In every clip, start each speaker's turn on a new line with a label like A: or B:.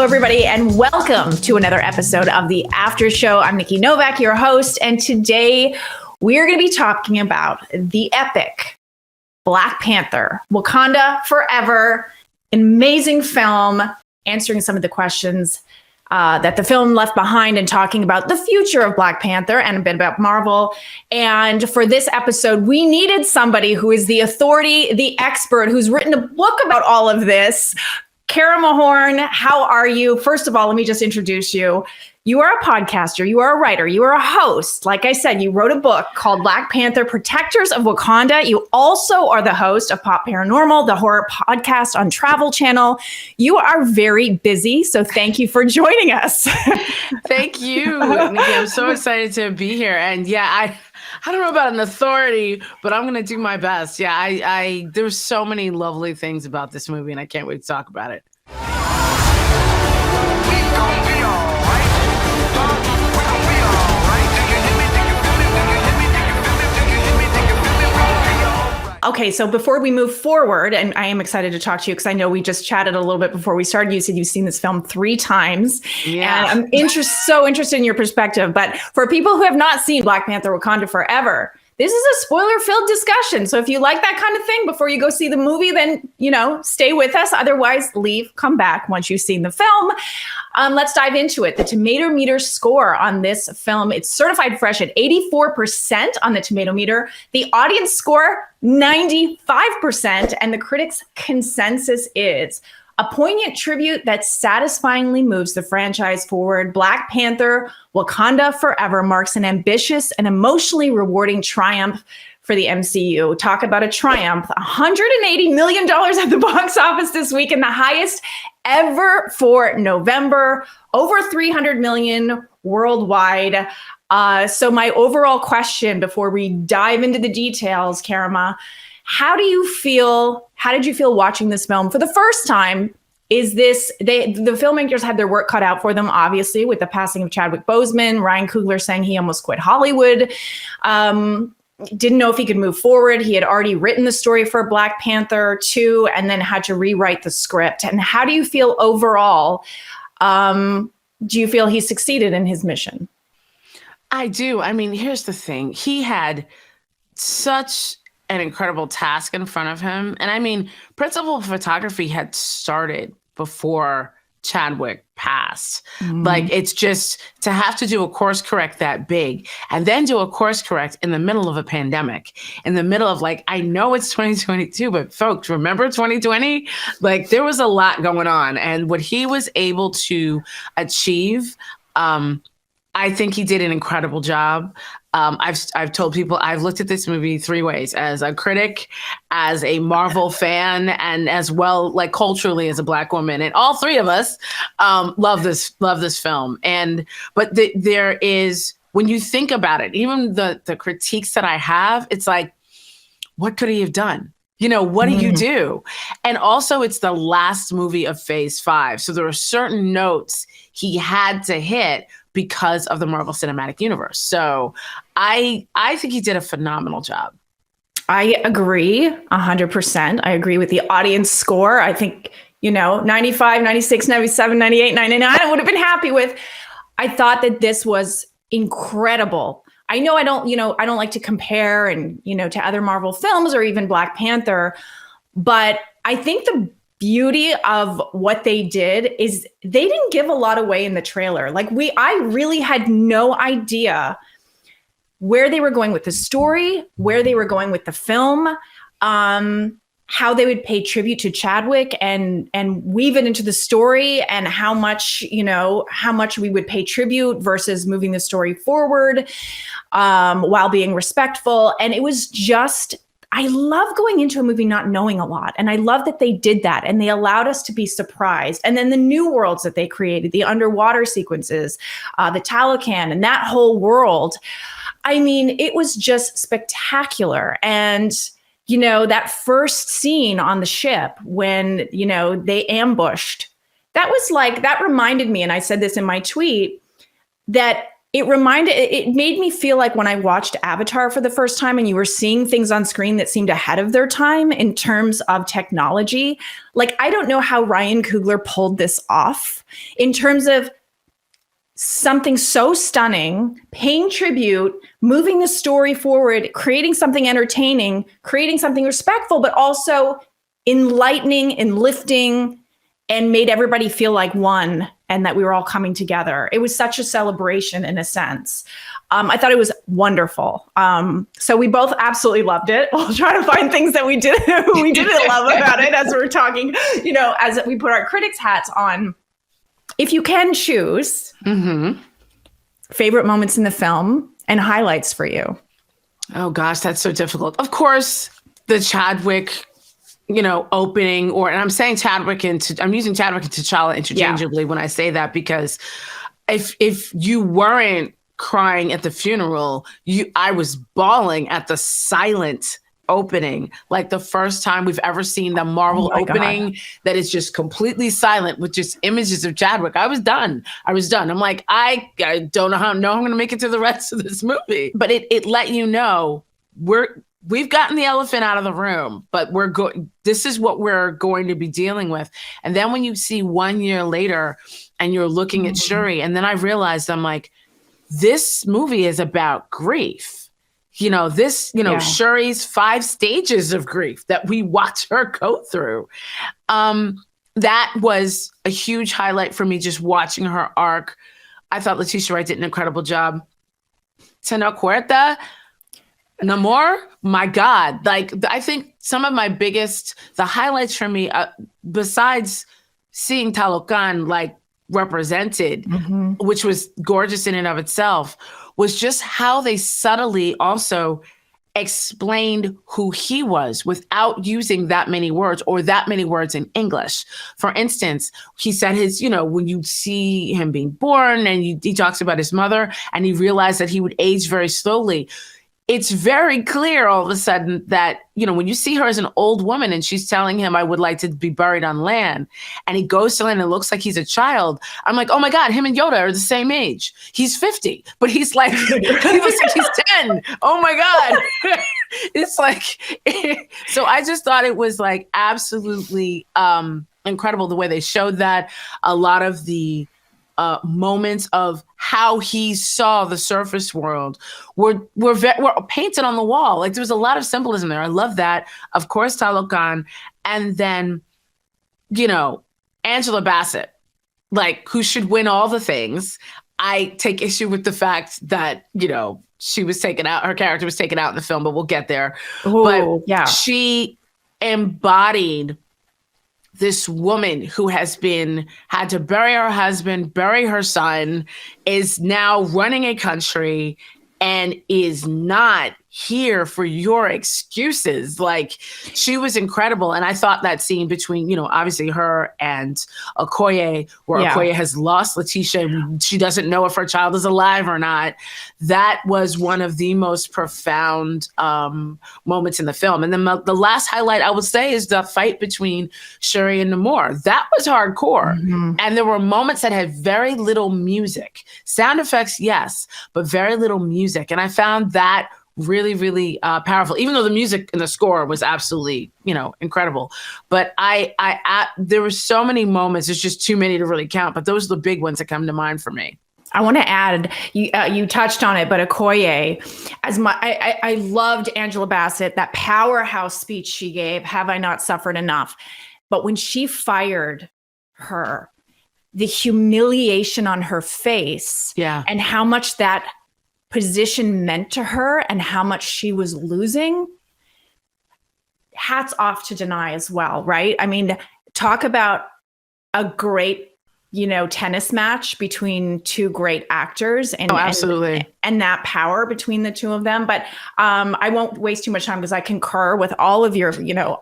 A: everybody, and welcome to another episode of the Aftershow. I'm Nikki Novak, your host, and today we're going to be talking about the epic Black Panther, Wakanda Forever, an amazing film, answering some of the questions that the film left behind and talking about the future of Black Panther and a bit about Marvel. And for this episode, we needed somebody who is the authority, the expert, who's written a book about all of this. Karama Horne, how are you? First of all, let me just introduce you. You are a podcaster, you are a writer, you are a host. Like I said, you wrote a book called Black Panther, Protectors of Wakanda. You also are the host of Pop Paranormal, the horror podcast on Travel Channel. You are very busy, so thank you for joining us.
B: Thank you, Nikki. I'm so excited to be here. And yeah, I don't know about an authority, but I'm going to do my best. Yeah, there's so many lovely things about this movie, and I can't wait to talk about it.
A: Okay, so before we move forward, and I am excited to talk to you because I know we just chatted a little bit before we started. You said you've seen this film 3 times. Yeah. And I'm so interested in your perspective. But for people who have not seen Black Panther, Wakanda Forever, this is a spoiler-filled discussion. So if you like that kind of thing before you go see the movie, then, stay with us. Otherwise, leave, come back once you've seen the film. Let's dive into it. The tomato meter score on this film, it's certified fresh at 84% on the tomato meter. The audience score, 95%. And the critics' consensus is a poignant tribute that satisfyingly moves the franchise forward. Black Panther, Wakanda Forever marks an ambitious and emotionally rewarding triumph for the MCU. Talk about a triumph. $180 million at the box office this week, and the highest ever for November. Over $300 million worldwide. So my overall question before we dive into the details, Karama, how did you feel watching this film for the first time? The filmmakers had their work cut out for them, obviously, with the passing of Chadwick Boseman. Ryan Coogler saying he almost quit Hollywood. Didn't know if he could move forward. He had already written the story for Black Panther 2 and then had to rewrite the script. And how do you feel overall? Do you feel he succeeded in his mission?
B: I do. I mean, here's the thing. He had such an incredible task in front of him. And I mean, principal photography had started before Chadwick passed. Like, it's just to have to do a course correct that big and then do a course correct in the middle of a pandemic, in the middle of, like, I know it's 2022, but folks, remember 2020? Like, there was a lot going on. And what he was able to achieve, I think he did an incredible job. I've told people I've looked at this movie 3 ways: as a critic, as a Marvel fan, and as well, like, culturally as a Black woman. And all 3 of us love this film. But there is, when you think about it, even the critiques that I have, it's like, what could he have done? What do you do? And also, it's the last movie of Phase 5. So there are certain notes he had to hit because of the Marvel Cinematic Universe. So I think he did a phenomenal job.
A: I agree 100%. I agree with the audience score. I think, 95, 96, 97, 98, 99, I would have been happy with. I thought that this was incredible. I know I don't like to compare and, to other Marvel films or even Black Panther, but I think the beauty of what they did is they didn't give a lot away in the trailer. Like, I really had no idea where they were going with the story, where they were going with the film, how they would pay tribute to Chadwick and weave it into the story, and how much we would pay tribute versus moving the story forward, while being respectful. And it was just, I love going into a movie not knowing a lot. And I love that they did that and they allowed us to be surprised. And then the new worlds that they created, the underwater sequences, the Talocan and that whole world. I mean, it was just spectacular. And, that first scene on the ship when, they ambushed, that reminded me, and I said this in my tweet, that it made me feel like when I watched Avatar for the first time and you were seeing things on screen that seemed ahead of their time in terms of technology. Like, I don't know how Ryan Coogler pulled this off in terms of something so stunning, paying tribute, moving the story forward, creating something entertaining, creating something respectful, but also enlightening and lifting, and made everybody feel like one and that we were all coming together. It was such a celebration in a sense. I thought it was wonderful. So we both absolutely loved it. We'll try to find things that we didn't love about it as we're talking, as we put our critics' hats on. If you can choose favorite moments in the film and highlights for you.
B: Oh gosh, that's so difficult. Of course, the Chadwick opening, and I'm saying Chadwick I'm using Chadwick and T'Challa interchangeably when I say that, because if you weren't crying at the funeral, I was bawling at the silent opening, like the first time we've ever seen the Marvel opening that is just completely silent with just images of Chadwick. I was done. I'm like, I don't know how I'm going to make it to the rest of this movie. But it let you know we've gotten the elephant out of the room, but this is what we're going to be dealing with. And then when you see 1 year later and you're looking at Shuri, and then I realized, I'm like, this movie is about grief. Shuri's 5 stages of grief that we watch her go through. That was a huge highlight for me, just watching her arc. I thought Letitia Wright did an incredible job. Tenoch Huerta, Namor, my God. Like, I think some of the highlights for me, besides seeing Talocan like represented, which was gorgeous in and of itself, was just how they subtly also explained who he was without using that many words or that many words in English. For instance, he said when you see him being born, and he talks about his mother, and he realized that he would age very slowly. It's very clear all of a sudden that, when you see her as an old woman and she's telling him, I would like to be buried on land, and he goes to land and it looks like he's a child. I'm like, oh my God, him and Yoda are the same age. He's 50, but he's like, he looks like he's 10. Oh my God. It's like, so I just thought it was like absolutely incredible the way they showed that. A lot of the moments of how he saw the surface world were painted on the wall. Like, there was a lot of symbolism there. I love that. Of course, Talocan, and then, Angela Bassett, like, who should win all the things. I take issue with the fact that, she was taken out, her character was taken out in the film, but we'll get there.
A: Ooh,
B: but
A: yeah,
B: she embodied this woman who had to bury her husband, bury her son, is now running a country and is not here for your excuses. Like, she was incredible. And I thought that scene between, obviously her and Okoye, where Okoye has lost Letitia and she doesn't know if her child is alive or not. That was one of the most profound moments in the film. And then the last highlight I will say is the fight between Shuri and Namor. That was hardcore. And there were moments that had very little music. Sound effects, yes, but very little music. And I found that really, really powerful, even though the music and the score was absolutely, incredible. But there were so many moments, there's just too many to really count, but those are the big ones that come to mind for me.
A: I want to add, you touched on it, but Okoye, I loved Angela Bassett, that powerhouse speech she gave, Have I Not Suffered Enough? But when she fired her, the humiliation on her face, and how much that position meant to her and how much she was losing, hats off to Denai as well, right? I mean, talk about a great, tennis match between two great actors, and
B: absolutely,
A: and that power between the two of them. But I won't waste too much time because I concur with all of your,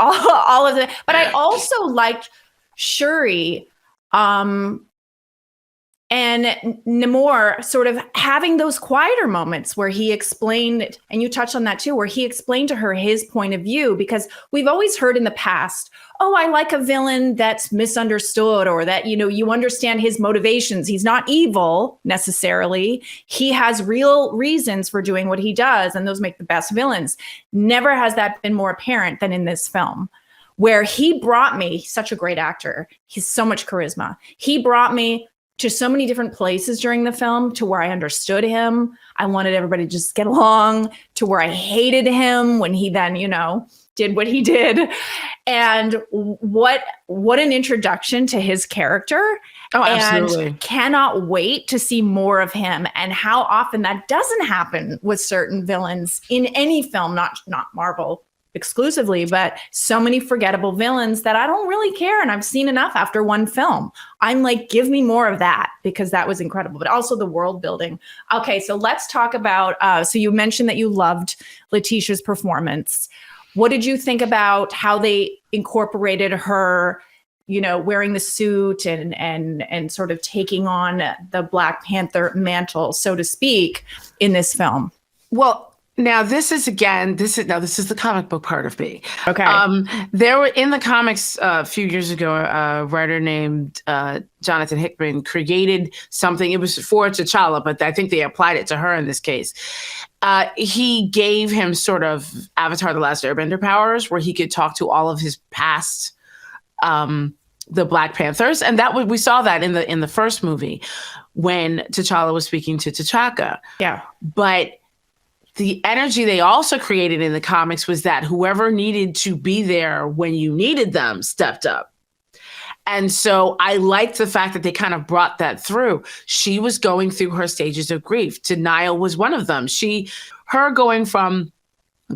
A: all of it. But I also liked Shuri And Namor sort of having those quieter moments where he explained, and you touched on that too, where he explained to her his point of view, because we've always heard in the past, oh, I like a villain that's misunderstood, or that, you understand his motivations. He's not evil necessarily. He has real reasons for doing what he does, and those make the best villains. Never has that been more apparent than in this film, where he brought me, such a great actor. He's so much charisma. He brought me to so many different places during the film, to where I understood him. I wanted everybody to just get along, to where I hated him when he then, did what he did. And what an introduction to his character.
B: Oh, absolutely.
A: And cannot wait to see more of him, and how often that doesn't happen with certain villains in any film, not Marvel exclusively, but so many forgettable villains that I don't really care. And I've seen enough after one film. I'm like, give me more of that, because that was incredible, but also the world building. Okay, so let's talk about, so you mentioned that you loved Letitia's performance. What did you think about how they incorporated her, wearing the suit and sort of taking on the Black Panther mantle, so to speak, in this film?
B: Well, now this is the comic book part of me.
A: Okay.
B: There were, in the comics a few years ago, a writer named Jonathan Hickman created something. It was for T'Challa, but I think they applied it to her in this case. He gave him sort of Avatar: The Last Airbender powers, where he could talk to all of his past, the Black Panthers, and we saw that in the first movie when T'Challa was speaking to T'Chaka.
A: Yeah,
B: but the energy they also created in the comics was that whoever needed to be there when you needed them stepped up. And so I liked the fact that they kind of brought that through. She was going through her stages of grief. Denial was one of them. Her going from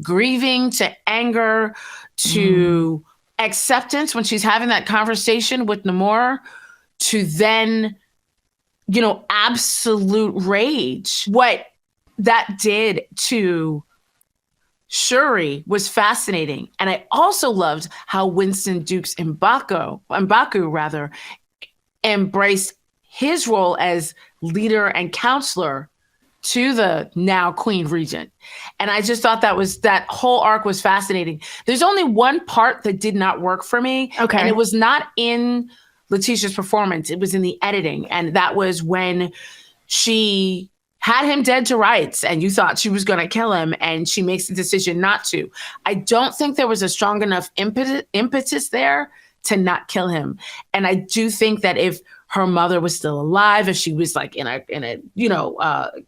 B: grieving to anger to acceptance when she's having that conversation with Namor, to then, absolute rage. What that did to Shuri was fascinating. And I also loved how Winston Duke's M'Baku embraced his role as leader and counselor to the now Queen Regent. And I just thought that whole arc was fascinating. There's only one part that did not work for me.
A: Okay.
B: And it was not in Letitia's performance. It was in the editing. And that was when she had him dead to rights and you thought she was going to kill him, and she makes the decision not to. I don't think there was a strong enough impetus there to not kill him. And I do think that if her mother was still alive, if she was like in a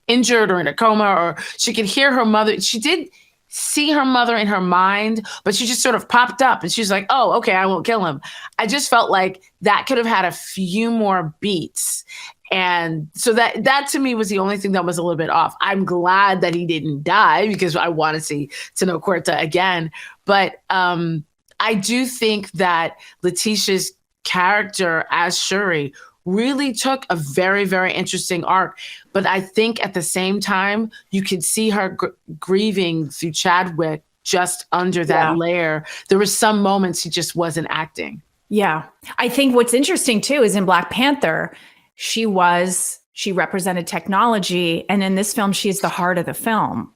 B: injured or in a coma, or she could hear her mother, she did see her mother in her mind, but she just sort of popped up and she's like, oh, okay, I won't kill him. I just felt like that could have had a few more beats. And so that to me was the only thing that was a little bit off. I'm glad that he didn't die, because I want to see Tenoch again. But I do think that Letitia's character as Shuri really took a very, very interesting arc. But I think at the same time, you could see her grieving through Chadwick just under that layer. There were some moments he just wasn't acting.
A: Yeah. I think what's interesting too is in Black Panther, she represented technology. And in this film, she's the heart of the film.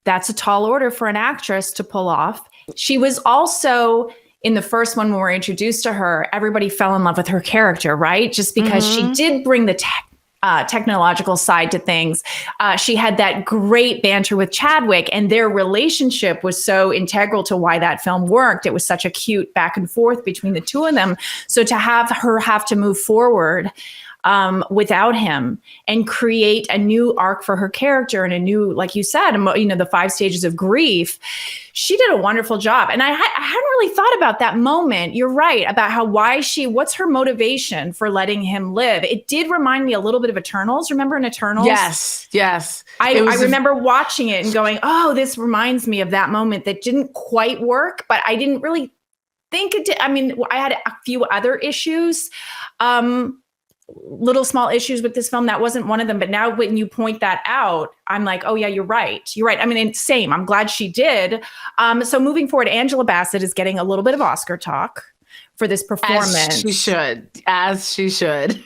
A: That's a tall order for an actress to pull off. She was also, in the first one when we were introduced to her, everybody fell in love with her character, right? Just because she did bring the technological side to things. She had that great banter with Chadwick, and their relationship was so integral to why that film worked. It was such a cute back and forth between the two of them. So to have her have to move forward without him and create a new arc for her character and a new, like you said, the 5 stages of grief, she did a wonderful job. And I hadn't really thought about that moment. You're right about what's her motivation for letting him live. It did remind me a little bit of Eternals. Remember in Eternals?
B: Yes.
A: I remember watching it and going, oh, this reminds me of that moment that didn't quite work, but I didn't really think it did. I mean, I had a few other issues. Little small issues with this film. That wasn't one of them. But now when you point that out, I'm like, oh yeah, you're right. You're right. I mean, same. I'm glad she did. So moving forward, Angela Bassett is getting a little bit of Oscar talk for this performance.
B: As she should.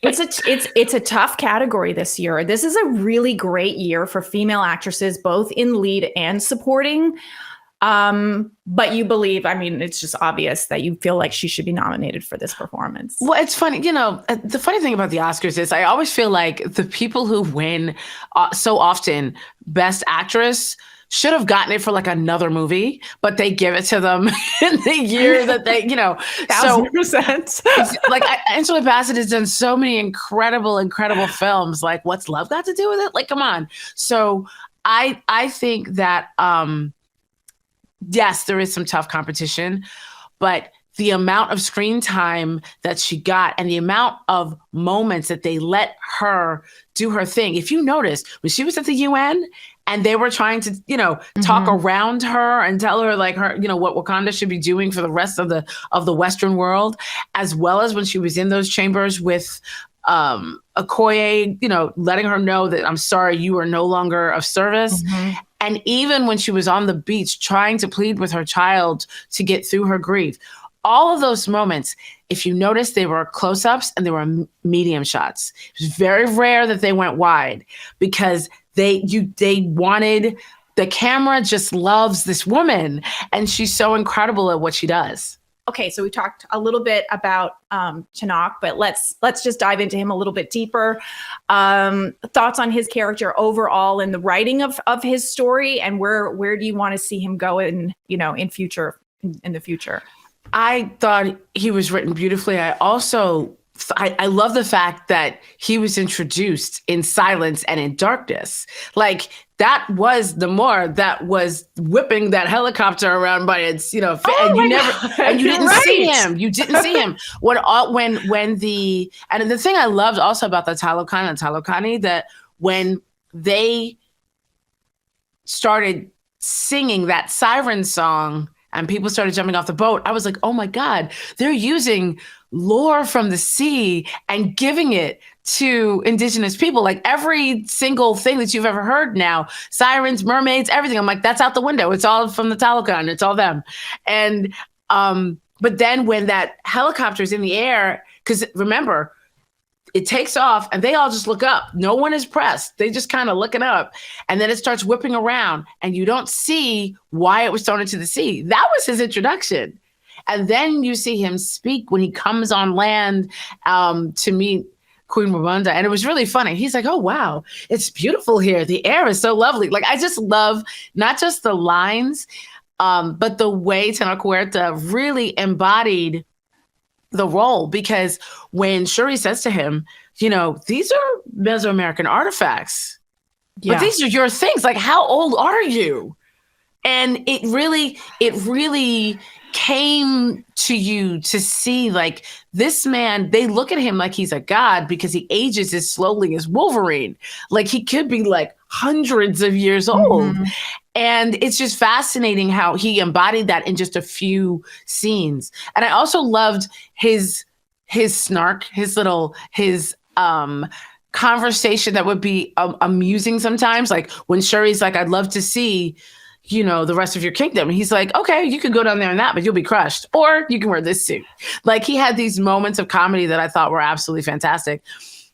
A: It's a tough category this year. This is a really great year for female actresses, both in lead and supporting. But you believe, I mean, it's just obvious that you feel like she should be nominated for this performance.
B: Well, it's funny, the funny thing about the Oscars is I always feel like the people who win so often Best Actress should have gotten it for like another movie, but they give it to them in the year that they,
A: 1,000%.
B: Like Angela Bassett has done so many incredible films. Like, what's love got to do with it? Like, come on. So I think that, yes, there is some tough competition, but the amount of screen time that she got and the amount of moments that they let her do her thing. If you notice, when she was at the UN and they were trying to, talk around her and tell her like her, what Wakanda should be doing for the rest of the Western world, as well as when she was in those chambers with Okoye, letting her know that I'm sorry, you are no longer of service. And even when she was on the beach trying to plead with her child to get through her grief, all of those moments, if you notice, they were close-ups and they were medium shots. It was very rare that they went wide because they wanted, the camera just loves this woman and she's so incredible at what she does.
A: Okay, so we talked a little bit about Chinook, but let's just dive into him a little bit deeper. Thoughts on his character overall and the writing of his story, and where do you want to see him go in the future?
B: I thought he was written beautifully. I also I love the fact that he was introduced in silence and in darkness. Like that was the Moor that was whipping that helicopter around by its, and you didn't see him. You didn't see him. And the thing I loved also about the Talokan and Talokani, that when they started singing that siren song and people started jumping off the boat, I was like, oh my God, they're using lore from the sea and giving it to indigenous people. Like every single thing that you've ever heard now, sirens, mermaids, everything. I'm like, that's out the window. It's all from the Talokan. It's all them. And, but then when that helicopter's in the air, because remember, it takes off and they all just look up. No one is pressed. They just kind of looking up. And then it starts whipping around and you don't see why it was thrown into the sea. That was his introduction. And then you see him speak when he comes on land to meet Queen Rwanda. And it was really funny. He's like, oh, wow, it's beautiful here. The air is so lovely. Like, I just love not just the lines, but the way Tenoch Huerta really embodied the role, because when Shuri says to him, these are Mesoamerican artifacts, but these are your things. Like, how old are you? And it really came to you to see like this man, they look at him like he's a god because he ages as slowly as Wolverine. Like he could be like hundreds of years old. And it's just fascinating how he embodied that in just a few scenes. And I also loved his snark, his conversation that would be amusing sometimes. Like when Shuri's like, I'd love to see, the rest of your kingdom. And he's like, okay, you can go down there in that, but you'll be crushed. Or you can wear this suit. Like he had these moments of comedy that I thought were absolutely fantastic.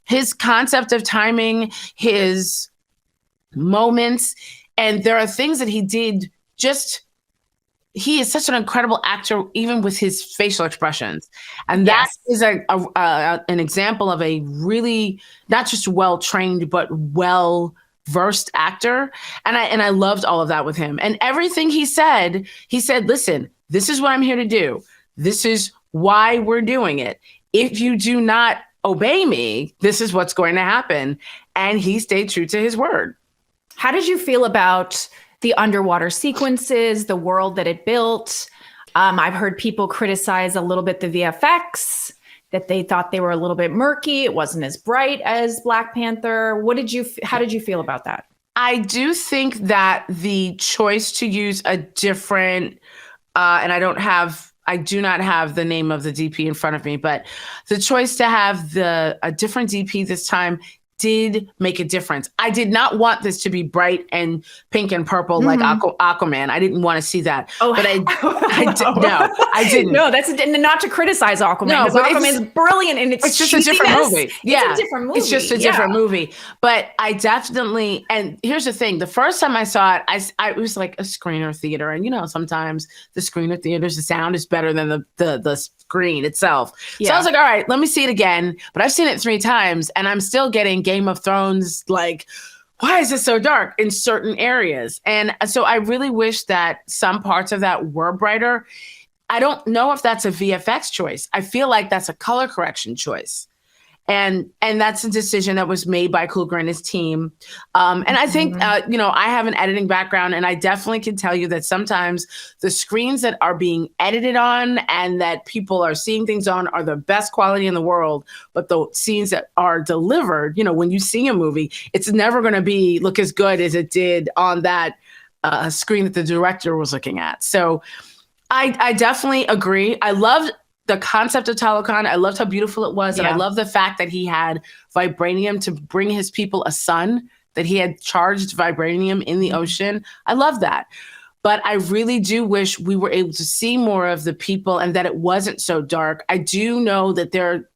B: His concept of timing, his moments, and there are things that he did he is such an incredible actor, even with his facial expressions. And that is an example of a really, not just well-trained, but well-versed actor. And I loved all of that with him. And everything he said, listen, this is what I'm here to do. This is why we're doing it. If you do not obey me, this is what's going to happen. And he stayed true to his word.
A: How did you feel about the underwater sequences, the world that it built? I've heard people criticize a little bit the VFX, that they thought they were a little bit murky. It wasn't as bright as Black Panther. How did you feel about that?
B: I do think that the choice to use a different, and I do not have the name of the DP in front of me, but the choice to have a different DP this time did make a difference. I did not want this to be bright and pink and purple like Aquaman. I didn't want to see that.
A: Oh,
B: but I didn't.
A: No, that's not to criticize Aquaman, because Aquaman's brilliant, and it's
B: just a different movie.
A: Yeah, it's a different movie.
B: It's just a different movie. But I definitely, and here's the thing: the first time I saw it, I was like a screener theater, and sometimes the screener theaters, the sound is better than the screen itself. Yeah. So I was like, all right, let me see it again. But I've seen it 3 times, and I'm still getting Game of Thrones, like, why is it so dark in certain areas? And so I really wish that some parts of that were brighter. I don't know if that's a VFX choice. I feel like that's a color correction choice. And that's a decision that was made by Coogler and his team. And I think, I have an editing background, and I definitely can tell you that sometimes the screens that are being edited on and that people are seeing things on are the best quality in the world. But the scenes that are delivered, when you see a movie, it's never going to look as good as it did on that screen that the director was looking at. So I definitely agree. I loved the concept of Talokan. I loved how beautiful it was. And I love the fact that he had vibranium to bring his people a sun, that he had charged vibranium in the ocean. I love that. But I really do wish we were able to see more of the people and that it wasn't so dark. I do know that they're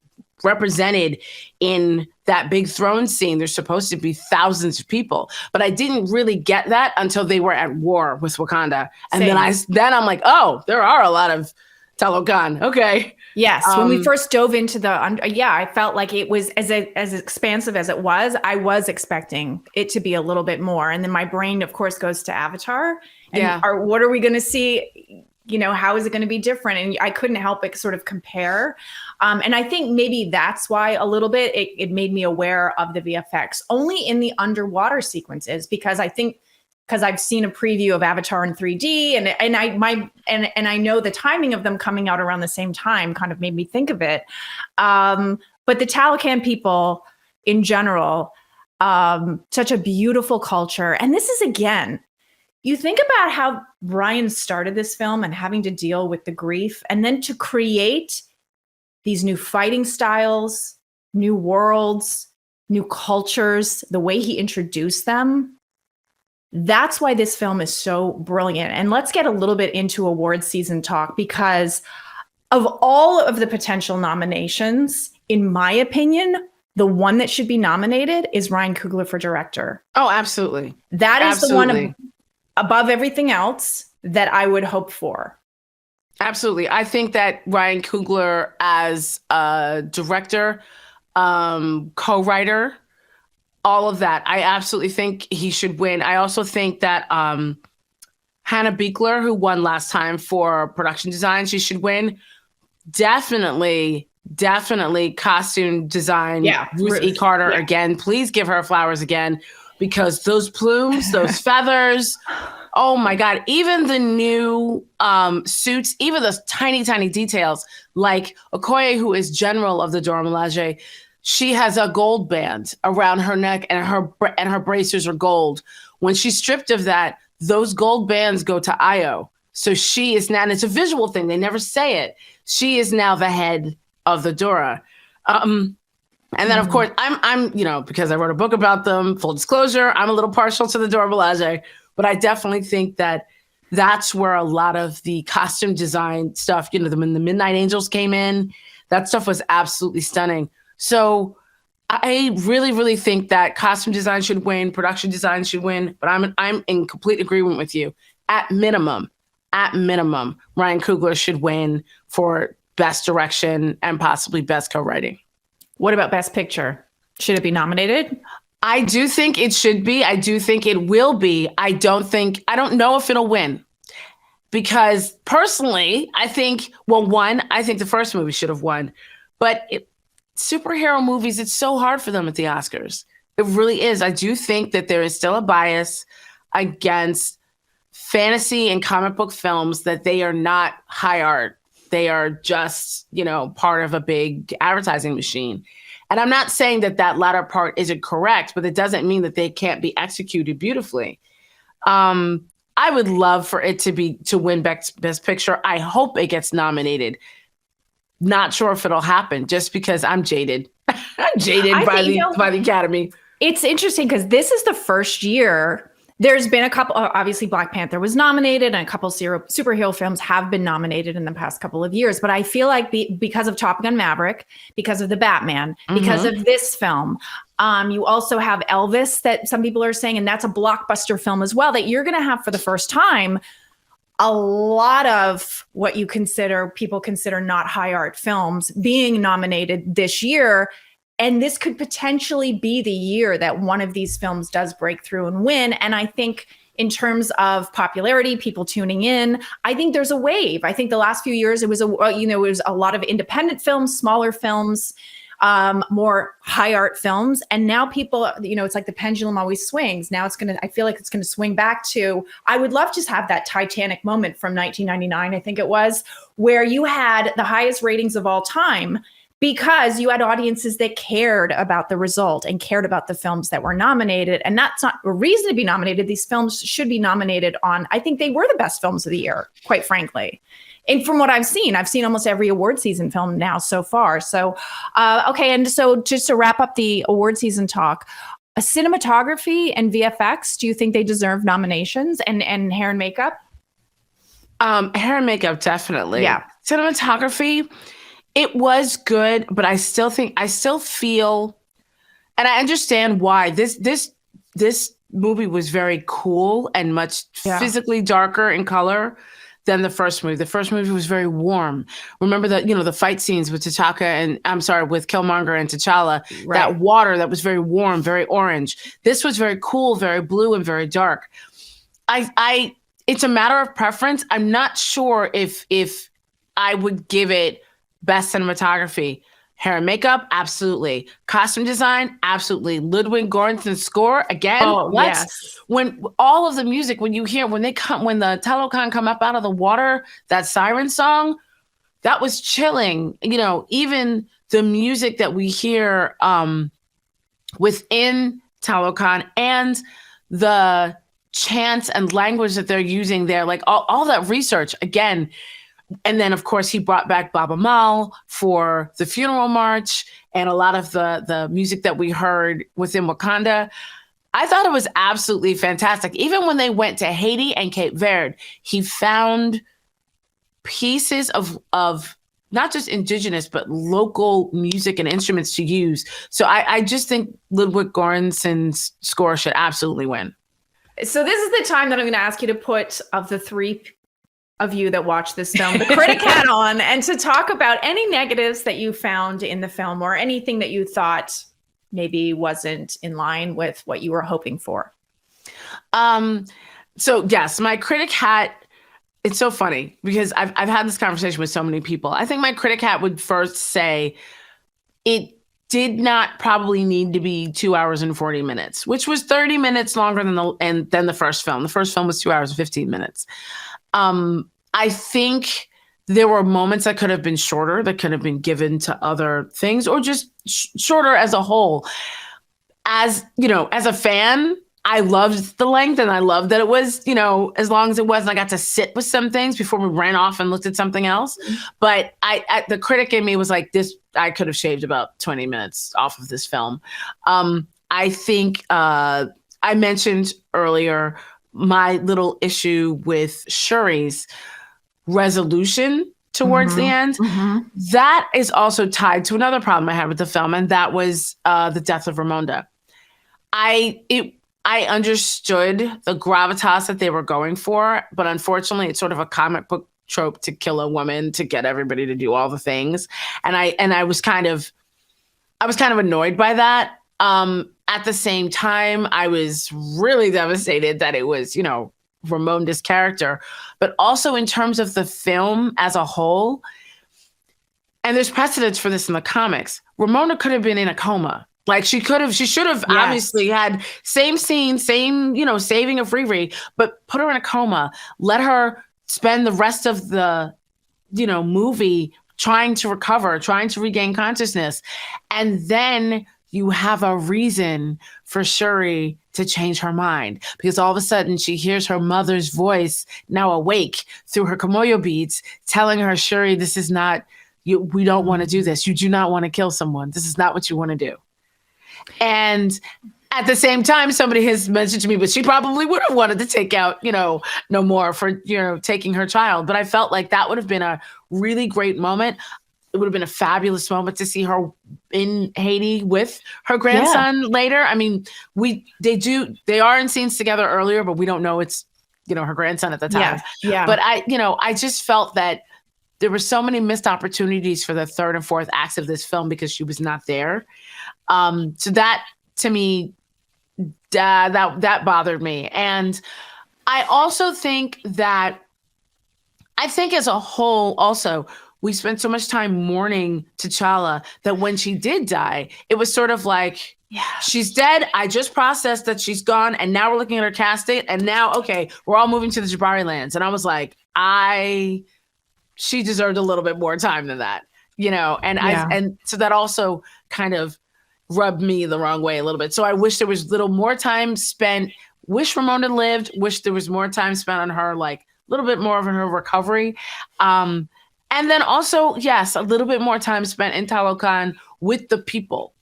B: represented in that big throne scene. There's supposed to be thousands of people, but I didn't really get that until they were at war with Wakanda. And then I'm like, oh, there are a lot of Talokan. Okay.
A: Yes. When we first dove into I felt like it was as expansive as it was. I was expecting it to be a little bit more. And then my brain, of course, goes to Avatar. And what are we going to see? How is it going to be different? And I couldn't help but sort of compare. And I think maybe that's why a little bit it made me aware of the VFX only in the underwater sequences, because I've seen a preview of Avatar in 3D, and I know the timing of them coming out around the same time kind of made me think of it. But the Talokan people in general, such a beautiful culture. And this is, again, you think about how Ryan started this film and having to deal with the grief, and then to create these new fighting styles, new worlds, new cultures, the way he introduced them. That's why this film is so brilliant. And let's get a little bit into award season talk, because of all of the potential nominations, in my opinion, the one that should be nominated is Ryan Coogler for director.
B: Oh, absolutely.
A: That is the one above everything else that I would hope for.
B: Absolutely. I think that Ryan Coogler as a director, co-writer, all of that, I absolutely think he should win. I also think that Hannah Beachler, who won last time for production design, she should win. Definitely costume design. Yeah, Ruth E. Carter again. Please give her flowers again, because those plumes, those feathers, oh my God. Even the new suits, even those tiny, tiny details, like Okoye, who is general of the Dora Milaje, she has a gold band around her neck, and her bracers are gold. When she's stripped of that, those gold bands go to Io. So she is now, and it's a visual thing, they never say it, she is now the head of the Dora. And then, of course, I'm because I wrote a book about them, full disclosure, I'm a little partial to the Dora Milaje, but I definitely think that that's where a lot of the costume design stuff, when the Midnight Angels came in, that stuff was absolutely stunning. So I really, really think that costume design should win, production design should win, but I'm in complete agreement with you. At minimum, Ryan Coogler should win for best direction and possibly best co-writing.
A: What about best picture? Should it be nominated?
B: I do think it should be. I do think it will be. I don't know if it'll win, because personally, I think the first movie should have won, but superhero movies, it's so hard for them at the Oscars. It really is. I do think that there is still a bias against fantasy and comic book films, that they are not high art. They are just, part of a big advertising machine. And I'm not saying that latter part isn't correct, but it doesn't mean that they can't be executed beautifully. I would love for it to win Best Picture. I hope it gets nominated. Not sure if it'll happen, just because I'm jaded. Jaded by the Academy.
A: It's interesting because this is the first year. There's been a couple, obviously Black Panther was nominated and a couple superhero films have been nominated in the past couple of years. But I feel like because of Top Gun Maverick, because of the Batman, because of this film, you also have Elvis that some people are saying, and that's a blockbuster film as well, that you're going to have for the first time a lot of what people consider not high art films being nominated this year. And this could potentially be the year that one of these films does break through and win. And I think in terms of popularity, people tuning in, I think there's a wave. I think the last few years, it was a lot of independent films, smaller films, more high art films. And now people, it's like the pendulum always swings. Now I feel like it's going to swing back to, I would love to have that Titanic moment from 1999, I think it was, where you had the highest ratings of all time, because you had audiences that cared about the result and cared about the films that were nominated. And that's not a reason to be nominated. These films should be nominated I think they were the best films of the year, quite frankly. And from what I've seen almost every award season film now so far. So, okay. And so just to wrap up the award season talk, cinematography and VFX, do you think they deserve nominations and hair and makeup?
B: Hair and makeup, definitely.
A: Yeah.
B: Cinematography, it was good, but I still feel, and I understand why this movie was very cool and much physically darker in color than the first movie. The first movie was very warm. Remember the fight scenes with with Killmonger and T'Challa, right. That water that was very warm, very orange. This was very cool, very blue, and very dark. It's a matter of preference. I'm not sure if I would give it best cinematography. Hair and makeup, absolutely. Costume design, absolutely. Ludwig Göransson's score, again.
A: Oh, yes.
B: When all of the music, when the Talokan come up out of the water, that siren song, that was chilling. Even the music that we hear within Talokan and the chants and language that they're using there, like all that research, again. And then, of course, he brought back Baba Mal for the funeral march and a lot of the music that we heard within Wakanda. I thought it was absolutely fantastic. Even when they went to Haiti and Cape Verde, he found pieces of not just indigenous, but local music and instruments to use. So I just think Ludwig Göransson's score should absolutely win.
A: So this is the time that I'm going to ask you to put, of the three of you that watch this film, the critic hat on, and to talk about any negatives that you found in the film or anything that you thought maybe wasn't in line with what you were hoping for.
B: So yes, my critic hat, it's so funny because I've had this conversation with so many people. I think my critic hat would first say it did not probably need to be 2 hours and 40 minutes, which was 30 minutes longer than the first film. The first film was 2 hours and 15 minutes. I think there were moments that could have been shorter, that could have been given to other things, or just shorter as a whole. As a fan, I loved the length and I loved that it was, as long as it was, and I got to sit with some things before we ran off and looked at something else. Mm-hmm. But the critic in me was like, I could have shaved about 20 minutes off of this film. I think I mentioned earlier my little issue with Shuri's resolution towards the end. Mm-hmm. That is also tied to another problem I had with the film, and that was the death of Ramonda. I understood the gravitas that they were going for, but unfortunately, it's sort of a comic book trope to kill a woman to get everybody to do all the things, and I was kind of annoyed by that. At the same time, I was really devastated that it was, Ramonda's character, but also in terms of the film as a whole. And there's precedence for this in the comics. Ramonda could have been in a coma. Like she should have obviously had same scene, same, saving of Riri, but put her in a coma, let her spend the rest of the, movie trying to recover, trying to regain consciousness. And then you have a reason for Shuri to change her mind, because all of a sudden she hears her mother's voice, now awake through her Komoyo beads, telling her, Shuri, this is not We don't want to do this. You do not want to kill someone. This is not what you want to do. And at the same time, somebody has mentioned to me, but she probably would have wanted to take out, no more for, taking her child. But I felt like that would have been a really great moment. It would have been a fabulous moment to see her in Haiti with her grandson later. I mean, they are in scenes together earlier, but we don't know it's, her grandson at the time.
A: Yeah.
B: But I just felt that there were so many missed opportunities for the third and fourth acts of this film because she was not there. So that, to me, that bothered me. And I also think that, as a whole, also, we spent so much time mourning T'Challa that when she did die, it was sort of like, she's dead. I just processed that she's gone. And now we're looking at her casket. And now, okay, we're all moving to the Jabari lands. And I was like, she deserved a little bit more time than that, and so that also kind of rubbed me the wrong way a little bit. So I wish there was little more time spent, wish Ramona lived, wish there was more time spent on her, like a little bit more of her recovery. And then also, yes, a little bit more time spent in Talokan with the people.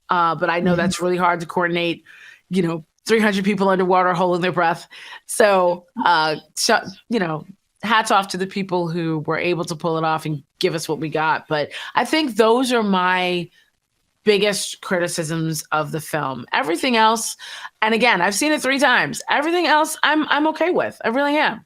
B: But I know that's really hard to coordinate, 300 people underwater holding their breath. So, hats off to the people who were able to pull it off and give us what we got. But I think those are my biggest criticisms of the film. Everything else, and again, I've seen it 3 times. Everything else, I'm okay with. I really am.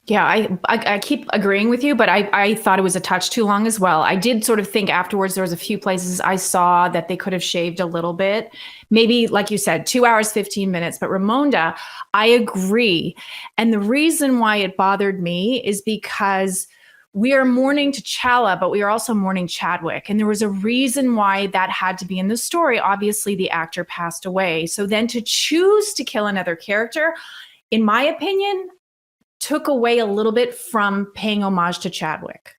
A: Yeah, I keep agreeing with you, but I thought it was a touch too long as well. I did sort of think afterwards there was a few places I saw that they could have shaved a little bit. Maybe, like you said, 2 hours, 15 minutes. But Ramonda, I agree. And the reason why it bothered me is because we are mourning T'Challa, but we are also mourning Chadwick. And there was a reason why that had to be in the story. Obviously, the actor passed away. So then to choose to kill another character, in my opinion, took away a little bit from paying homage to Chadwick,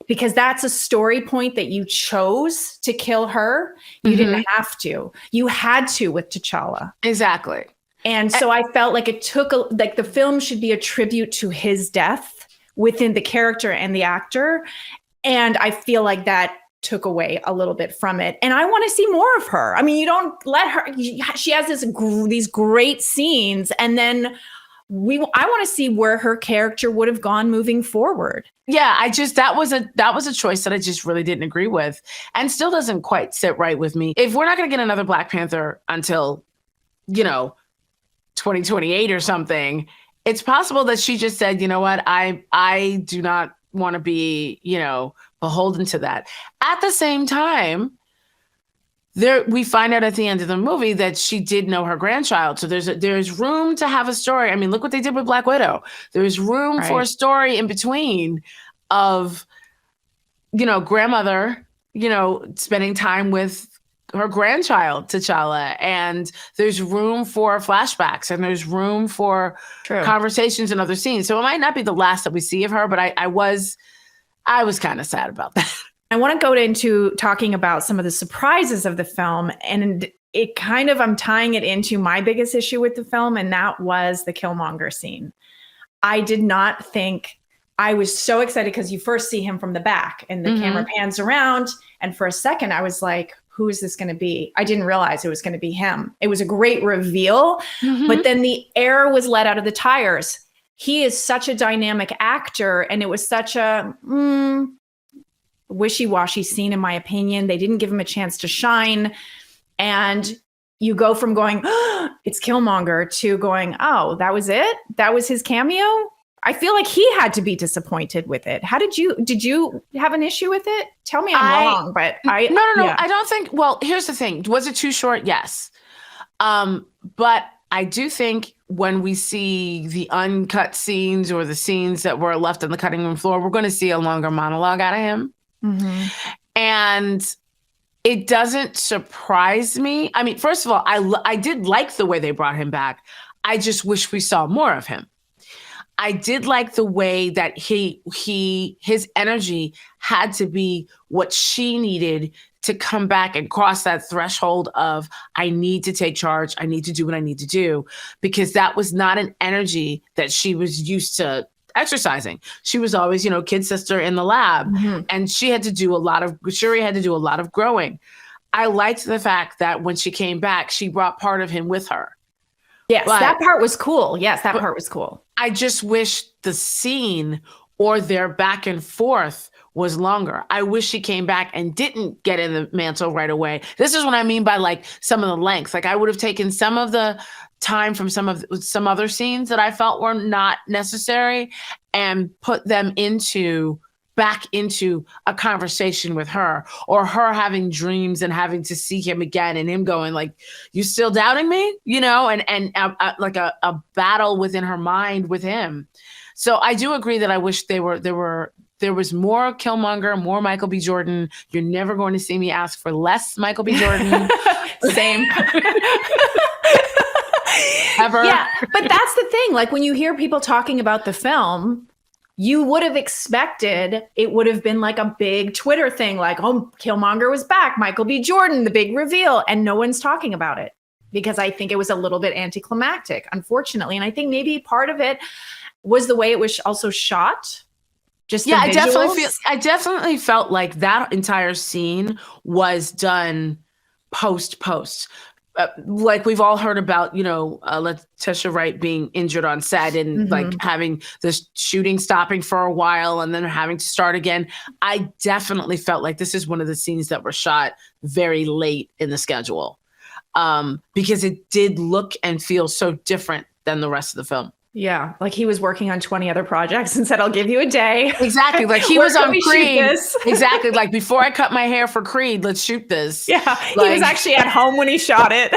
A: because that's a story point that you chose to kill her. You didn't have to. You had to with T'Challa.
B: Exactly.
A: And so I felt like it took like the film should be a tribute to his death within the character and the actor. And I feel like that took away a little bit from it. And I want to see more of her. I mean, you don't let her, she has these great scenes, and then I want to see where her character would have gone moving forward.
B: Yeah, that was a choice that I just really didn't agree with, and still doesn't quite sit right with me. If we're not going to get another Black Panther until, 2028 or something, it's possible that she just said, you know what, I do not want to be, beholden to that. At the same time, we find out at the end of the movie that she did know her grandchild. So there's room to have a story. I mean, look what they did with Black Widow. There's room for a story in between of, grandmother, spending time with her grandchild, T'Challa. And there's room for flashbacks, and there's room for conversations and other scenes. So it might not be the last that we see of her, but I was kind of sad about that.
A: I want to go into talking about some of the surprises of the film, and it kind of, I'm tying it into my biggest issue with the film, and that was the Killmonger scene. I did not think, I was so excited because you first see him from the back and the camera pans around, and for a second I was like, who is this going to be? I didn't realize it was going to be him. It was a great reveal, but then the air was let out of the tires. He is such a dynamic actor, and it was such a wishy-washy scene, in my opinion. They didn't give him a chance to shine. And you go from going, oh, it's Killmonger, to going, oh, that was it? That was his cameo? I feel like he had to be disappointed with it. Did you have an issue with it? Tell me I'm wrong, but
B: No.
A: Yeah.
B: I don't think, well, here's the thing. Was it too short? Yes. But I do think when we see the uncut scenes or the scenes that were left on the cutting room floor, we're going to see a longer monologue out of him. And it doesn't surprise me. I mean, first of all, I did like the way they brought him back. I just wish we saw more of him. I did like the way that his energy had to be what she needed to come back and cross that threshold of, I need to take charge. I need to do what I need to do, because that was not an energy that she was used to. exercising. She was always, kid sister in the lab. And Shuri had to do a lot of growing. I liked the fact that when she came back, she brought part of him with her.
A: Yes, that part was cool. Yes, that part was cool.
B: I just wish the scene or their back and forth was longer. I wish she came back and didn't get in the mantle right away. This is what I mean by like some of the length. Like I would have taken some of the time from some other scenes that I felt were not necessary and put them back into a conversation with her, or her having dreams and having to see him again and him going like, you still doubting me? And like a battle within her mind with him. So I do agree that I wish there was more Killmonger, more Michael B. Jordan. You're never going to see me ask for less Michael B. Jordan.
A: Same.
B: Ever.
A: Yeah, but that's the thing. Like when you hear people talking about the film, you would have expected it would have been like a big Twitter thing, like, oh, Killmonger was back, Michael B. Jordan, the big reveal, and no one's talking about it because I think it was a little bit anticlimactic, unfortunately. And I think maybe part of it was the way it was also shot.
B: I definitely felt like that entire scene was done post. Like we've all heard about, Letitia Wright being injured on set and like having the shooting stopping for a while and then having to start again. I definitely felt like this is one of the scenes that were shot very late in the schedule because it did look and feel so different than the rest of the film.
A: Yeah, like he was working on 20 other projects and said, I'll give you a day.
B: Exactly. Like he was on Creed. Exactly. Like before I cut my hair for Creed, let's shoot this.
A: Yeah. He was actually at home when he shot it.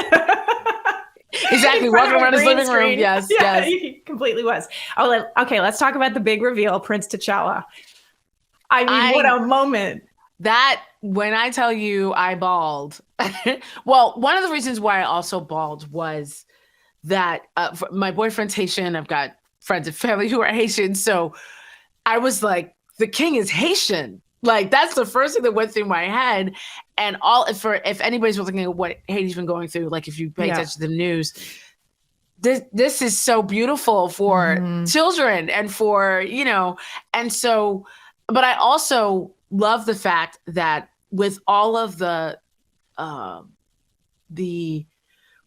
B: Exactly. Walking around his living room. Yes.
A: Yeah,
B: yes.
A: He completely was. Oh, okay. Let's talk about the big reveal, Prince T'Challa. I mean, what a moment.
B: That, when I tell you I bawled. Well, one of the reasons why I also bawled was that my boyfriend's Haitian. I've got friends and family who are Haitian. So I was like, the king is Haitian. Like, that's the first thing that went through my head. And if anybody's looking at what Haiti's been going through, like if you pay attention to the news, this is so beautiful for children and for, and so, but I also love the fact that with all of the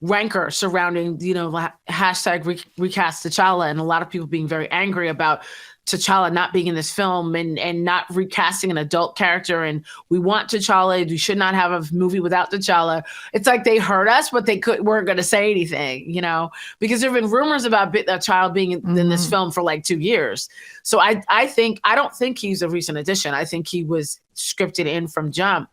B: rancor surrounding, hashtag recast T'Challa, and a lot of people being very angry about T'Challa not being in this film and not recasting an adult character. And we want T'Challa. We should not have a movie without T'Challa. It's like they heard us, but they weren't going to say anything, because there have been rumors about a child being in this film for like 2 years. So I don't think he's a recent addition. I think he was scripted in from jump.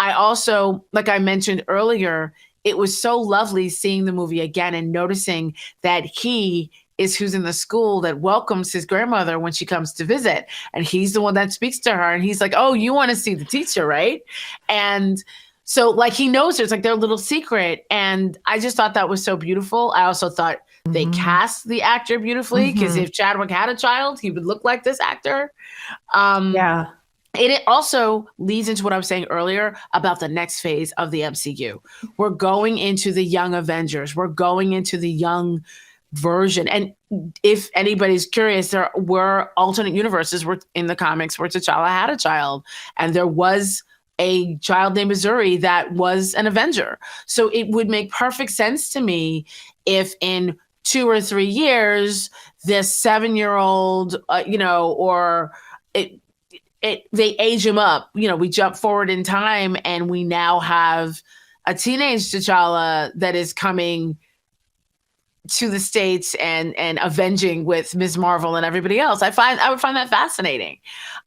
B: I also, like I mentioned earlier, it was so lovely seeing the movie again and noticing that he is who's in the school that welcomes his grandmother when she comes to visit. And he's the one that speaks to her. And he's like, oh, you want to see the teacher, right? And so like he knows her. It's like their little secret. And I just thought that was so beautiful. I also thought they cast the actor beautifully because if Chadwick had a child, he would look like this actor. It also leads into what I was saying earlier about the next phase of the MCU. We're going into the young Avengers. We're going into the young version. And if anybody's curious, there were alternate universes in the comics where T'Challa had a child. And there was a child named Missouri that was an Avenger. So it would make perfect sense to me if in 2 or 3 years, this 7-year-old, they age him up. We jump forward in time and we now have a teenage T'Challa that is coming to the States and avenging with Ms. Marvel and everybody else. I would find that fascinating.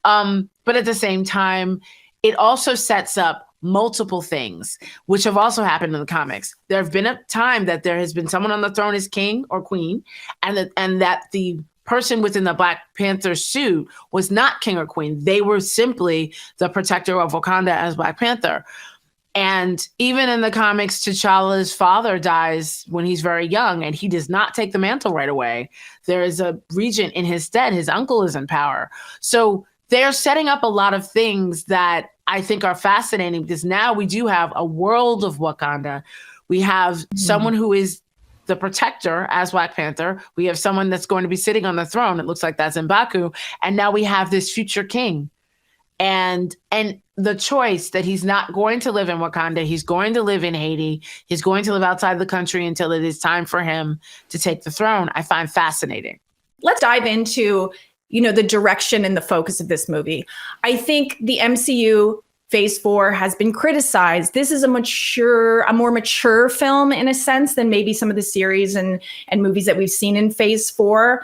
B: But at the same time, it also sets up multiple things, which have also happened in the comics. There have been a time that there has been someone on the throne as king or queen, and that the person within the Black Panther suit was not king or queen. They were simply the protector of Wakanda as Black Panther. And even in the comics, T'Challa's father dies when he's very young, and he does not take the mantle right away. There is a regent in his stead. His uncle is in power. So they're setting up a lot of things that I think are fascinating, because now we do have a world of Wakanda. We have someone who is the protector as Black Panther. We have someone that's going to be sitting on the throne. It looks like that's M'Baku. And now we have this future king. And the choice that he's not going to live in Wakanda, he's going to live in Haiti, he's going to live outside the country until it is time for him to take the throne, I find fascinating.
A: Let's dive into, the direction and the focus of this movie. I think the MCU Phase 4 has been criticized. This is a more mature film in a sense than maybe some of the series and movies that we've seen in Phase 4.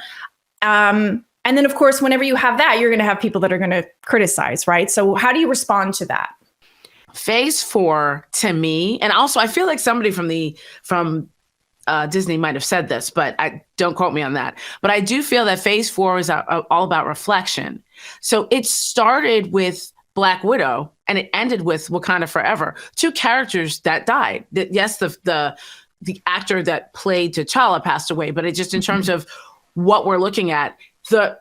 A: And then, of course, whenever you have that, you're going to have people that are going to criticize, right? So how do you respond to that?
B: Phase 4, to me, and also I feel like somebody from Disney might have said this, but I don't quote me on that. But I do feel that Phase 4 is all about reflection. So it started with Black Widow and it ended with Wakanda Forever, 2 characters that died. Yes, the actor that played T'Challa passed away, but it just in terms of what we're looking at,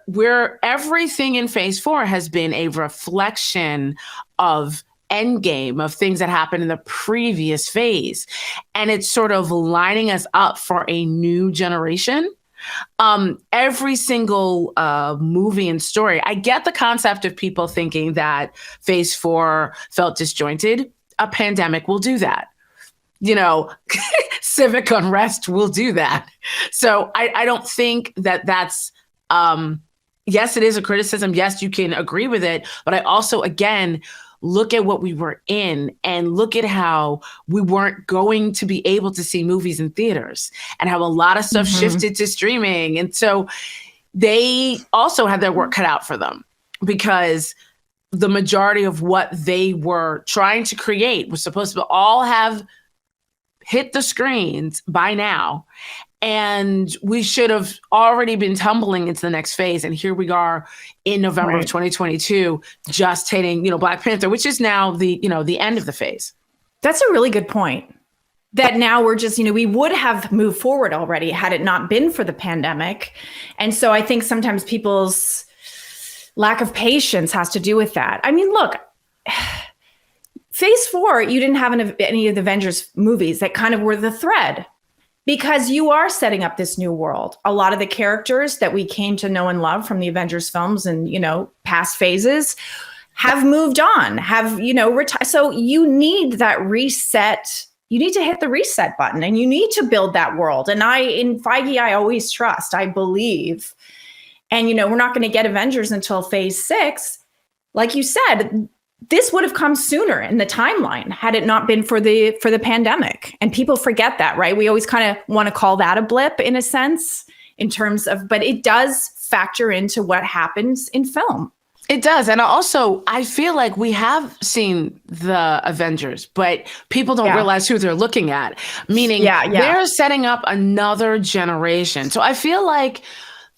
B: where everything in Phase 4 has been a reflection of Endgame, of things that happened in the previous phase. And it's sort of lining us up for a new generation. Every single movie and story, I get the concept of people thinking that Phase 4 felt disjointed. A pandemic will do that. Civic unrest will do that. So I don't think that's, yes, it is a criticism. Yes, you can agree with it. But I also, again, look at what we were in and look at how we weren't going to be able to see movies in theaters and how a lot of stuff shifted to streaming. And so they also had their work cut out for them because the majority of what they were trying to create was supposed to all have hit the screens by now. And we should have already been tumbling into the next phase. And here we are in November of 2022, just hitting, Black Panther, which is now the end of the phase.
A: That's a really good point. That now we're just, we would have moved forward already had it not been for the pandemic. And so I think sometimes people's lack of patience has to do with that. I mean, look, Phase 4, you didn't have any of the Avengers movies that kind of were the thread. Because you are setting up this new world. A lot of the characters that we came to know and love from the Avengers films and, past phases have moved on, have, retired. So you need that reset. You need to hit the reset button and you need to build that world. And in Feige, I always trust, I believe. And, we're not going to get Avengers until Phase 6. Like you said, this would have come sooner in the timeline had it not been for the pandemic. And people forget that, right? We always kind of want to call that a blip in a sense in terms of, but it does factor into what happens in film.
B: It does. And also, I feel like we have seen the Avengers, but people don't realize who they're looking at, meaning they're setting up another generation. So I feel like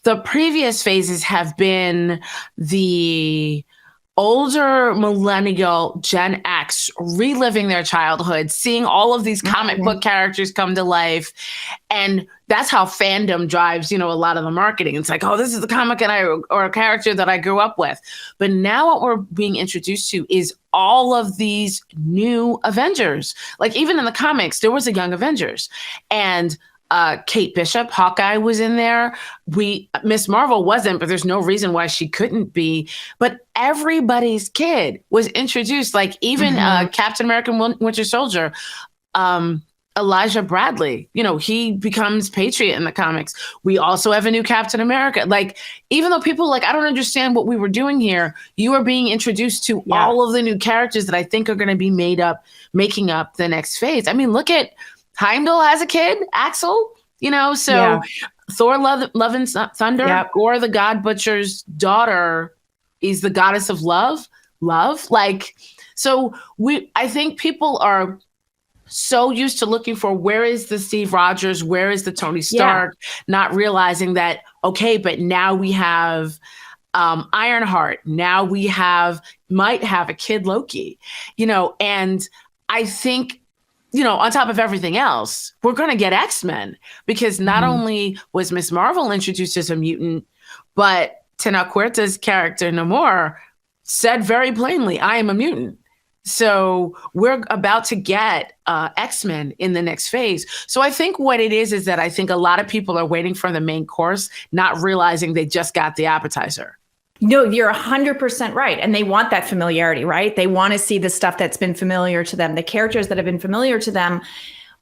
B: the previous phases have been the older millennial Gen X reliving their childhood, seeing all of these comic book characters come to life. And that's how fandom drives, a lot of the marketing. It's like, oh, this is the comic or a character that I grew up with. But now what we're being introduced to is all of these new Avengers. Like even in the comics, there was a young Avengers. And Kate Bishop, Hawkeye was in there. Miss Marvel wasn't, but there's no reason why she couldn't be. But everybody's kid was introduced, like even Captain America Winter Soldier, Elijah Bradley, he becomes Patriot in the comics. We also have a new Captain America. Like, even though people I don't understand what we were doing here, you are being introduced to all of the new characters that I think are going to be making up the next phase. I mean, look at Heimdall has a kid, Axel, Thor, Love and Thunder, Gore the God Butcher's daughter is the goddess of love. I think people are so used to looking for where is the Steve Rogers, where is the Tony Stark, not realizing that, okay, but now we have Ironheart, now we might have a kid Loki, and I think, on top of everything else, we're going to get X-Men because not only was Miss Marvel introduced as a mutant, but Tenoch Huerta's character, Namor, said very plainly, I am a mutant. So we're about to get X-Men in the next phase. So I think what it is that I think a lot of people are waiting for the main course, not realizing they just got the appetizer.
A: No, you're 100% right. And they want that familiarity, right? They want to see the stuff that's been familiar to them, the characters that have been familiar to them.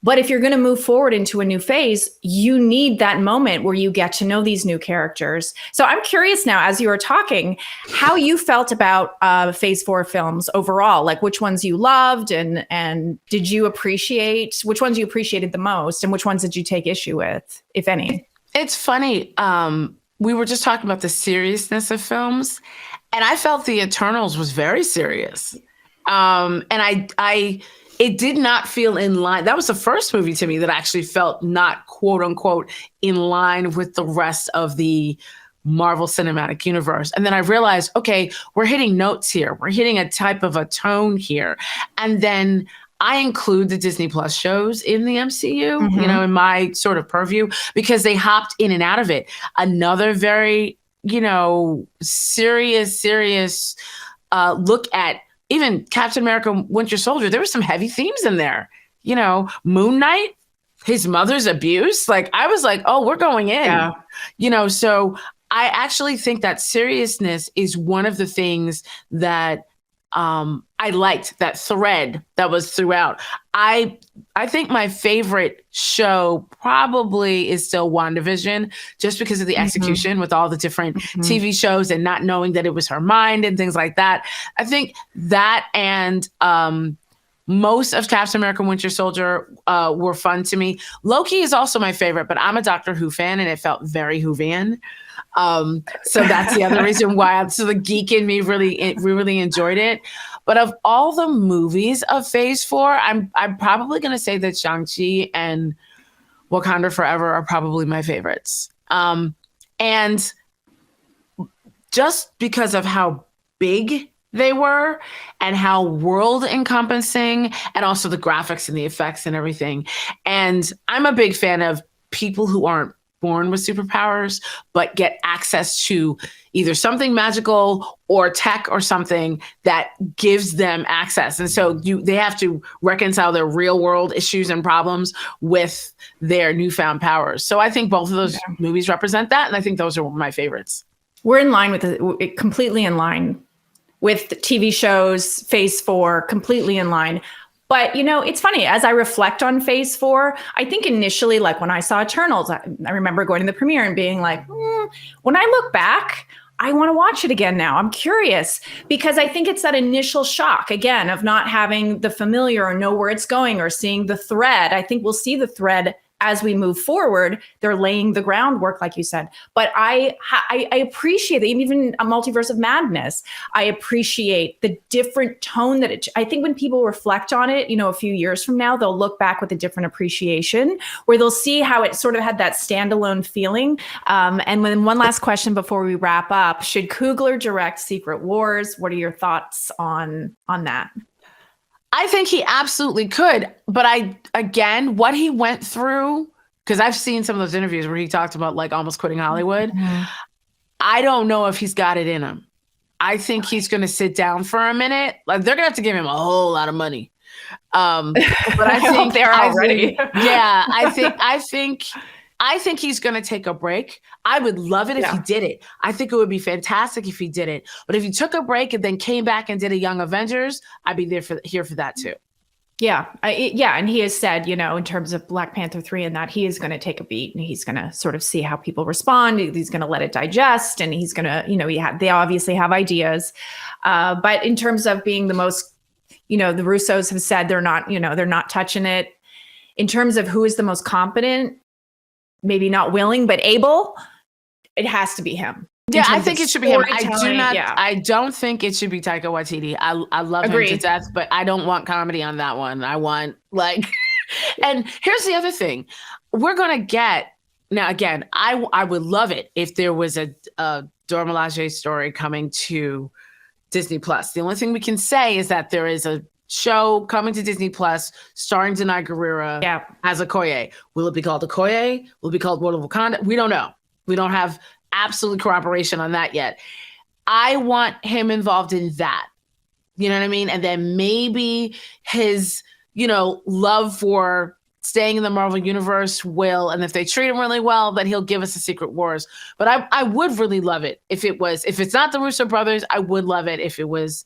A: But if you're going to move forward into a new phase, you need that moment where you get to know these new characters. So I'm curious now, as you were talking, how you felt about Phase 4 films overall, like which ones you loved and did you appreciate, which ones you appreciated the most and which ones did you take issue with, if any?
B: It's funny. We were just talking about the seriousness of films, and I felt The Eternals was very serious. And it did not feel in line. That was the first movie to me that actually felt not quote unquote in line with the rest of the Marvel Cinematic Universe. And then I realized, okay, we're hitting notes here. We're hitting a type of a tone here. And then I include the Disney Plus shows in the MCU, you know, in my sort of purview, because they hopped in and out of it. Another very, you know, serious look at even Captain America, Winter Soldier. There were some heavy themes in there. You know, Moon Knight, his mother's abuse. Like, I was like, oh, we're going in. Yeah. You know, so I actually think that seriousness is one of the things that I liked, that thread that was throughout. I think my favorite show probably is still WandaVision, just because of the execution with all the different TV shows and not knowing that it was her mind and things like that. I think that and most of Captain America Winter Soldier were fun to me. Loki is also my favorite, but I'm a Doctor Who fan and it felt very Whovian. So that's the other reason why the geek in me really enjoyed it. But of all the movies of Phase 4, I'm probably going to say that Shang-Chi and Wakanda Forever are probably my favorites. And just because of how big they were and how world encompassing and also the graphics and the effects and everything. And I'm a big fan of people who aren't born with superpowers, but get access to either something magical or tech or something that gives them access. And so they have to reconcile their real world issues and problems with their newfound powers. So I think both of those movies represent that. And I think those are my favorites.
A: We're in line with completely in line with the TV shows, Phase 4, completely in line. But, you know, it's funny, as I reflect on Phase 4, I think initially, like when I saw Eternals, I remember going to the premiere and being like, when I look back, I want to watch it again now. I'm curious because I think it's that initial shock, again, of not having the familiar or know where it's going or seeing the thread. I think we'll see the thread as we move forward. They're laying the groundwork, like you said. But I appreciate that, even a Multiverse of Madness. I appreciate the different tone that I think when people reflect on it, you know, a few years from now, they'll look back with a different appreciation where they'll see how it sort of had that standalone feeling. And then one last question before we wrap up, should Coogler direct Secret Wars? What are your thoughts on that?
B: I think he absolutely could. But what he went through, because I've seen some of those interviews where he talked about like almost quitting Hollywood. I don't know if he's got it in him. I think he's going to sit down for a minute. Like they're going to have to give him a whole lot of money. But I think
A: they're already.
B: I think he's going to take a break. I would love it if he did it. I think it would be fantastic if he did it. But if he took a break and then came back and did a Young Avengers, I'd be here for that too.
A: Yeah. And he has said, you know, in terms of Black Panther 3 and that, he is going to take a beat and he's going to sort of see how people respond. He's going to let it digest and he's going to, you know, they obviously have ideas. But in terms of being the most, you know, the Russos have said they're not touching it. In terms of who is the most competent, maybe not willing, but able, it has to be him.
B: Yeah, I think it should be him. I don't think it should be Taika Waititi. I love him to death, but I don't want comedy on that one. I want and here's the other thing. We're going to get, now again, I would love it if there was a Dora Milaje story coming to Disney Plus. The only thing we can say is that there is a show coming to Disney Plus starring Denai Guerrera as Okoye. Will it be called Okoye? Will it be called World of Wakanda? We don't know. We don't have absolute corroboration on that yet. I want him involved in that. You know what I mean? And then maybe his, love for staying in the Marvel universe will, and if they treat him really well, then he'll give us a Secret Wars. But I would really love it if it's not the Russo brothers, I would love it if it was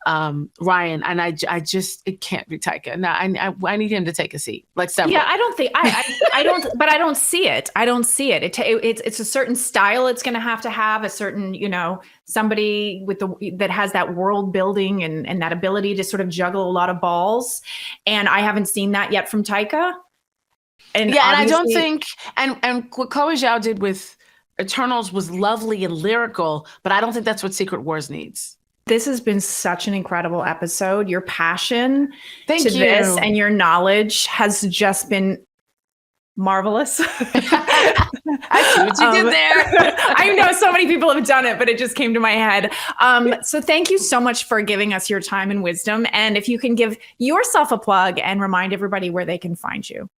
B: Ryan. And I just, it can't be Taika. No, I need him to take a seat, like several.
A: Yeah, I don't think, I don't, but I don't see it. I don't see it. It's a certain style it's going to have a certain, somebody that has that world building and that ability to sort of juggle a lot of balls. And I haven't seen that yet from Taika.
B: And I don't think, and what Chloe Zhao did with Eternals was lovely and lyrical, but I don't think that's what Secret Wars needs.
A: This has been such an incredible episode. Your passion
B: to
A: this and your knowledge has just been marvelous.
B: I see what you did there.
A: I know so many people have done it, but it just came to my head. So thank you so much for giving us your time and wisdom. And if you can give yourself a plug and remind everybody where they can find you.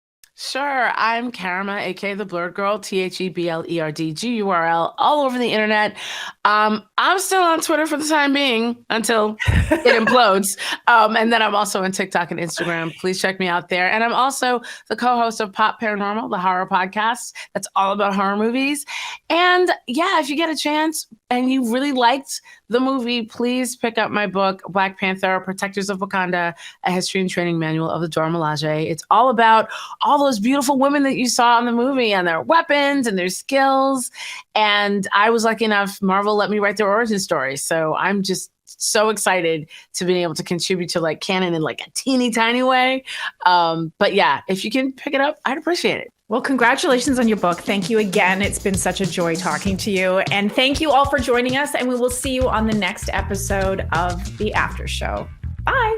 B: Sure. I'm Karama, aka the Blurred Girl, TheBlerdGurl, all over the internet. I'm still on Twitter for the time being until it implodes. And then I'm also on TikTok and Instagram. Please check me out there. And I'm also the co-host of Pop Paranormal, the horror podcast that's all about horror movies. And yeah, if you get a chance and you really liked the movie, please pick up my book, Black Panther, Protectors of Wakanda, a history and training manual of the Dora Milaje. It's all about all those beautiful women that you saw in the movie and their weapons and their skills. And I was lucky enough, Marvel let me write their origin story. So I'm just so excited to be able to contribute to like canon in like a teeny tiny way. But yeah, if you can pick it up, I'd appreciate it.
A: Well, congratulations on your book. Thank you again. It's been such a joy talking to you. And thank you all for joining us. And we will see you on the next episode of The Aftershow. Bye.